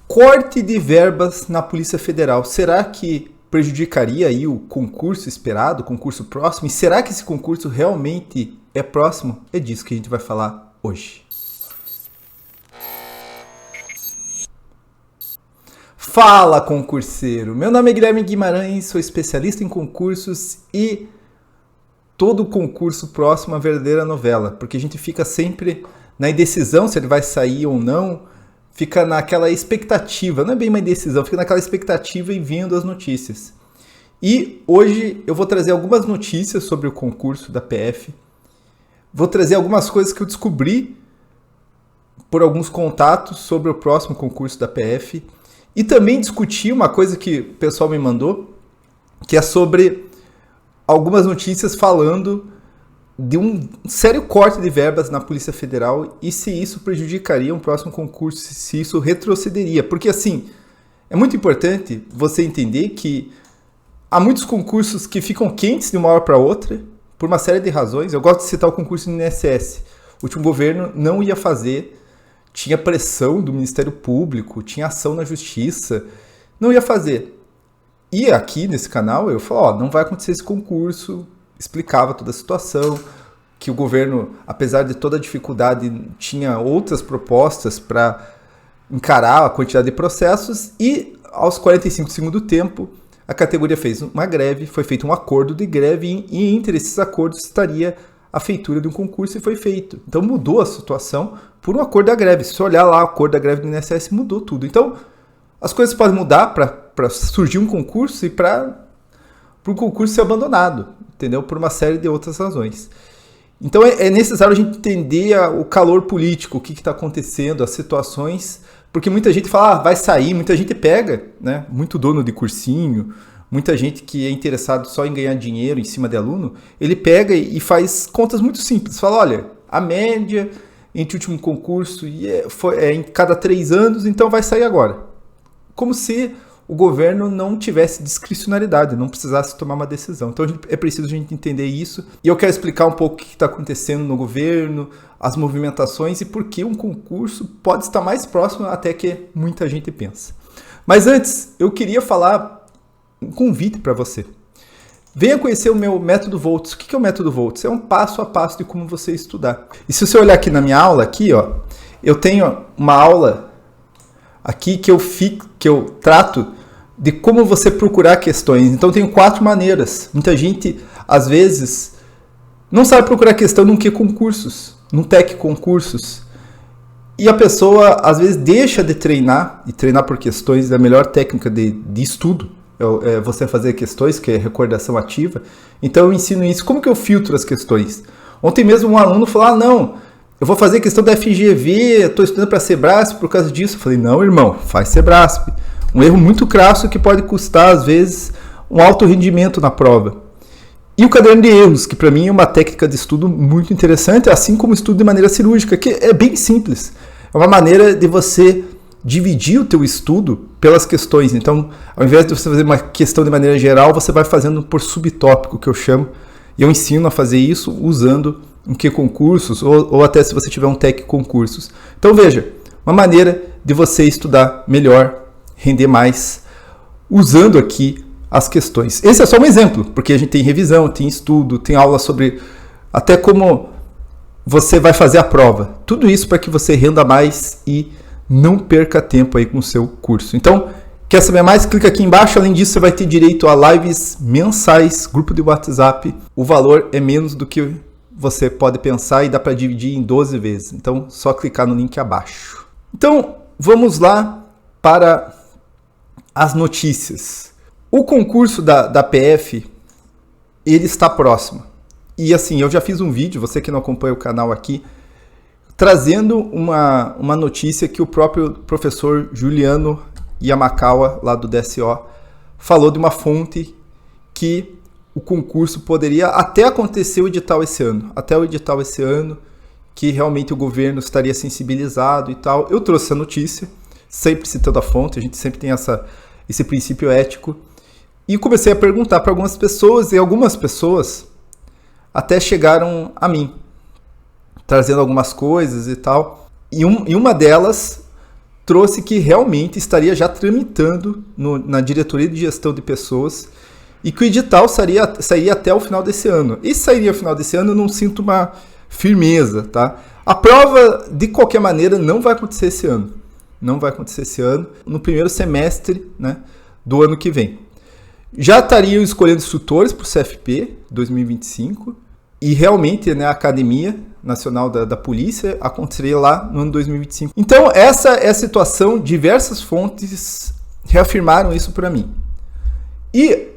Corte de verbas na Polícia Federal. Será que prejudicaria aí o concurso esperado, o concurso próximo? E será que esse concurso realmente é próximo? É disso que a gente vai falar hoje. Fala, concurseiro! Meu nome é Guilherme Guimarães, sou especialista em concursos e todo concurso próximo é uma verdadeira novela, porque a gente fica sempre na indecisão se ele vai sair ou não, fica naquela expectativa, não é bem uma indecisão, fica naquela expectativa e vendo as notícias. E hoje eu vou trazer algumas notícias sobre o concurso da PF, vou trazer algumas coisas que eu descobri por alguns contatos sobre o próximo concurso da PF e também discutir uma coisa que o pessoal me mandou, que é sobre algumas notícias falando de um sério corte de verbas na Polícia Federal e se isso prejudicaria um próximo concurso, se isso retrocederia. Porque, assim, é muito importante você entender que há muitos concursos que ficam quentes de uma hora para outra, por uma série de razões. Eu gosto de citar o concurso do INSS. O último governo não ia fazer, tinha pressão do Ministério Público, tinha ação na Justiça, não ia fazer. E aqui nesse canal eu falo, não vai acontecer esse concurso, explicava toda a situação, que o governo, apesar de toda a dificuldade, tinha outras propostas para encarar a quantidade de processos e aos 45 segundos do tempo, a categoria fez uma greve, foi feito um acordo de greve e entre esses acordos estaria a feitura de um concurso e foi feito. Então mudou a situação por um acordo da greve. Se você olhar lá o acordo da greve do INSS, mudou tudo. Então as coisas podem mudar para surgir um concurso e para o concurso ser abandonado, entendeu? Por uma série de outras razões. Então é necessário a gente entender o calor político, o que está acontecendo, as situações, porque muita gente fala, vai sair, muita gente pega, né? Muito dono de cursinho, muita gente que é interessado só em ganhar dinheiro em cima de aluno, ele pega e faz contas muito simples. Fala, olha, a média entre o último concurso é em cada 3 anos, então vai sair agora. Como se o governo não tivesse discricionariedade, não precisasse tomar uma decisão. Então é preciso a gente entender isso. E eu quero explicar um pouco o que está acontecendo no governo, as movimentações e por que um concurso pode estar mais próximo até que muita gente pensa. Mas antes, eu queria falar um convite para você. Venha conhecer o meu método Volts. O que é o método Volts? É um passo a passo de como você estudar. E se você olhar aqui na minha aula, aqui, ó, eu tenho uma aula aqui que eu trato de como você procurar questões. Então, eu tenho 4 maneiras. Muita gente, às vezes, não sabe procurar questão num que concursos, num TEC concursos. E a pessoa, às vezes, deixa de treinar, e treinar por questões é a melhor técnica de estudo. É você fazer questões, que é recordação ativa. Então, eu ensino isso. Como que eu filtro as questões? Ontem mesmo um aluno falou, não, eu vou fazer questão da FGV, estou estudando para Sebrasp por causa disso. Eu falei, não, irmão, faz Sebrasp. Um erro muito crasso que pode custar, às vezes, um alto rendimento na prova. E o caderno de erros, que para mim é uma técnica de estudo muito interessante, assim como o estudo de maneira cirúrgica, que é bem simples. É uma maneira de você dividir o teu estudo pelas questões. Então, ao invés de você fazer uma questão de maneira geral, você vai fazendo por subtópico, que eu chamo. E eu ensino a fazer isso usando um que concursos, ou até se você tiver um TEC concursos. Então, veja, uma maneira de você estudar melhor, render mais, usando aqui as questões. Esse é só um exemplo, porque a gente tem revisão, tem estudo, tem aula sobre até como você vai fazer a prova. Tudo isso para que você renda mais e não perca tempo aí com o seu curso. Então, quer saber mais? Clica aqui embaixo. Além disso, você vai ter direito a lives mensais, grupo de WhatsApp. O valor é menos do que você pode pensar e dá para dividir em 12 vezes. Então, só clicar no link abaixo. Então, vamos lá para as notícias. O concurso da PF, ele está próximo. E assim, eu já fiz um vídeo, você que não acompanha o canal aqui, trazendo uma notícia que o próprio professor Juliano Yamakawa, lá do DSO, falou de uma fonte que o concurso poderia até acontecer o edital esse ano. Até o edital esse ano, que realmente o governo estaria sensibilizado e tal. Eu trouxe essa notícia, sempre citando a fonte, a gente sempre tem esse princípio ético. E comecei a perguntar para algumas pessoas, e algumas pessoas até chegaram a mim, trazendo algumas coisas e tal. E uma delas trouxe que realmente estaria já tramitando na diretoria de gestão de pessoas e que o edital sairia até o final desse ano. E sairia no final desse ano, eu não sinto uma firmeza, tá? A prova, de qualquer maneira, não vai acontecer esse ano. Não vai acontecer esse ano, no primeiro semestre, né, do ano que vem. Já estariam escolhendo instrutores para o CFP 2025 e realmente, né, a Academia Nacional da Polícia aconteceria lá no ano 2025. Então, essa é a situação. Diversas fontes reafirmaram isso para mim. E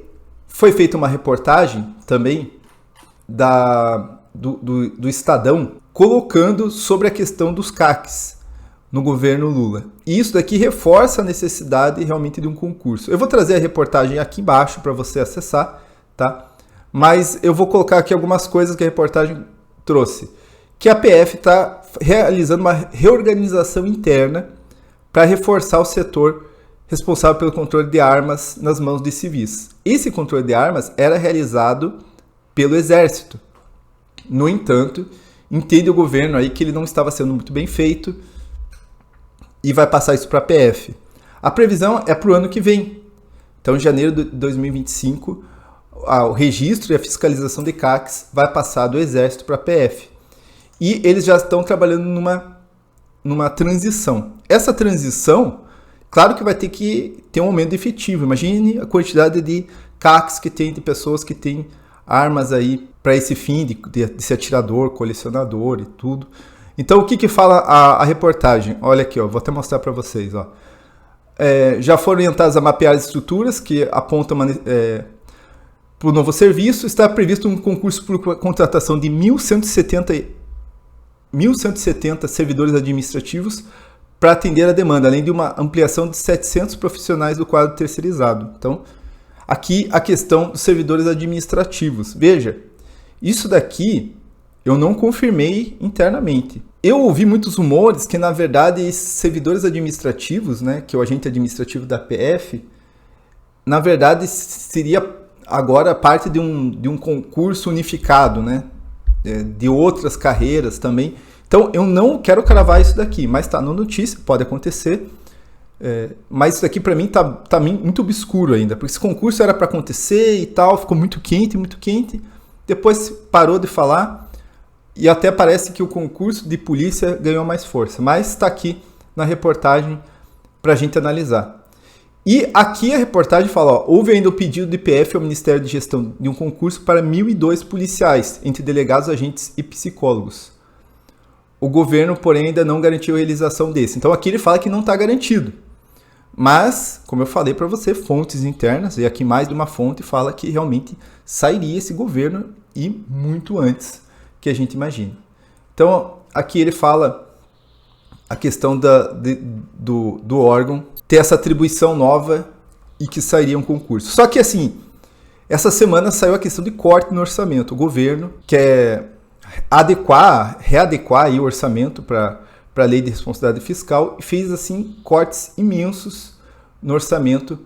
foi feita uma reportagem também do Estadão colocando sobre a questão dos CACs no governo Lula. E isso daqui reforça a necessidade realmente de um concurso. Eu vou trazer a reportagem aqui embaixo para você acessar, tá? Mas eu vou colocar aqui algumas coisas que a reportagem trouxe. Que a PF está realizando uma reorganização interna para reforçar o setor responsável pelo controle de armas nas mãos de civis. Esse controle de armas era realizado pelo Exército. No entanto, entende o governo aí que ele não estava sendo muito bem feito e vai passar isso para a PF. A previsão é para o ano que vem. Então, em janeiro de 2025, o registro e a fiscalização de CACs vai passar do Exército para a PF. E eles já estão trabalhando numa transição. Essa transição, claro que vai ter que ter um aumento efetivo. Imagine a quantidade de CACs que tem, de pessoas que têm armas aí para esse fim de ser atirador, colecionador e tudo. Então, o que fala a reportagem? Olha aqui, ó, vou até mostrar para vocês. Ó. Já foram orientados a mapear as estruturas que apontam para o novo serviço. Está previsto um concurso por contratação de 1.170 servidores administrativos para atender a demanda, além de uma ampliação de 700 profissionais do quadro terceirizado. Então, aqui a questão dos servidores administrativos. Veja, isso daqui eu não confirmei internamente. Eu ouvi muitos rumores que, na verdade, esses servidores administrativos, né, que é o agente administrativo da PF, na verdade, seria agora parte de um concurso unificado, né, de outras carreiras também. Então, eu não quero cravar isso daqui, mas está na notícia, pode acontecer. Mas isso daqui, para mim, tá muito obscuro ainda, porque esse concurso era para acontecer e tal, ficou muito quente. Depois parou de falar. E até parece que o concurso de polícia ganhou mais força. Mas está aqui na reportagem para a gente analisar. E aqui a reportagem fala, ó, houve ainda o pedido do IPF ao Ministério de Gestão de um concurso para 1.002 policiais, entre delegados, agentes e psicólogos. O governo, porém, ainda não garantiu a realização desse. Então aqui ele fala que não está garantido. Mas, como eu falei para você, fontes internas, e aqui mais de uma fonte fala que realmente sairia esse governo e muito antes que a gente imagina. Então, aqui ele fala a questão do órgão ter essa atribuição nova e que sairia um concurso. Só que, assim, essa semana saiu a questão de corte no orçamento. O governo quer readequar aí o orçamento para a lei de responsabilidade fiscal e fez, assim, cortes imensos no orçamento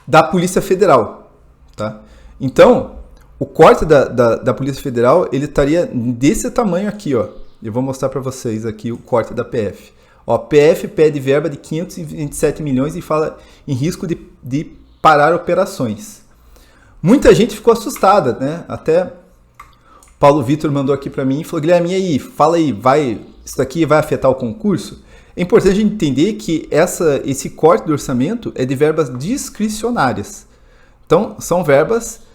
da Polícia Federal. Tá? Então, o corte da Polícia Federal, ele estaria desse tamanho aqui, ó. Eu vou mostrar para vocês aqui o corte da PF. Ó, PF pede verba de 527 milhões e fala em risco de parar operações. Muita gente ficou assustada, né? Até o Paulo Vitor mandou aqui para mim e falou, Guilherme, e aí, fala aí, isso daqui vai afetar o concurso? É importante a gente entender que esse corte do orçamento é de verbas discricionárias. Então, são verbas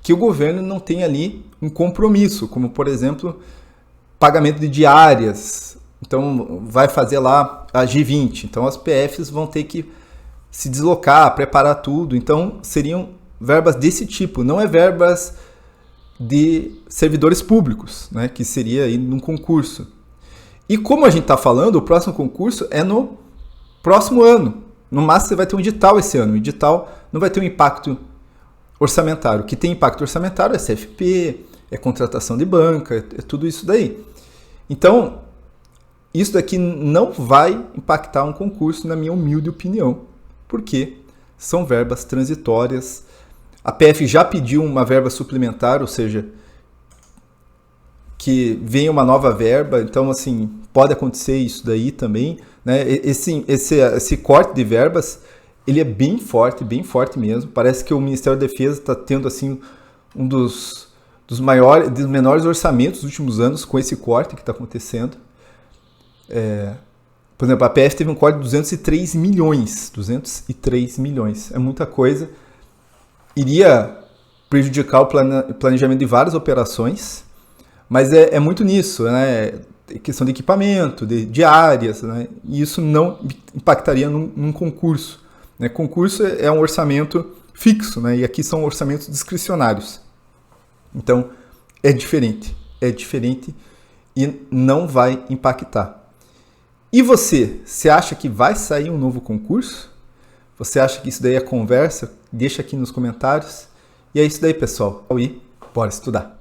que o governo não tem ali um compromisso, como, por exemplo, pagamento de diárias. Então, vai fazer lá a G20. Então, as PFs vão ter que se deslocar, preparar tudo. Então, seriam verbas desse tipo, não é verbas de servidores públicos, né, que seria aí num concurso. E como a gente está falando, o próximo concurso é no próximo ano. No máximo, você vai ter um edital esse ano. O edital não vai ter um impacto orçamentário. O que tem impacto orçamentário é CFP, é contratação de banca, é tudo isso daí. Então, isso daqui não vai impactar um concurso, na minha humilde opinião, porque são verbas transitórias. A PF já pediu uma verba suplementar, ou seja, que venha uma nova verba, então assim, pode acontecer isso daí também, né? Esse corte de verbas, ele é bem forte mesmo. Parece que o Ministério da Defesa está tendo assim um dos menores orçamentos dos últimos anos com esse corte que está acontecendo. Por exemplo, a PF teve um corte de 203 milhões. 203 milhões. É muita coisa. Iria prejudicar o planejamento de várias operações, mas é muito nisso, né? Questão de equipamento, de áreas, né? E isso não impactaria num concurso. Né? Concurso é um orçamento fixo, né? E aqui são orçamentos discricionários. Então, é diferente e não vai impactar. E você acha que vai sair um novo concurso? Você acha que isso daí é conversa? Deixa aqui nos comentários. E é isso daí, pessoal. E bora estudar!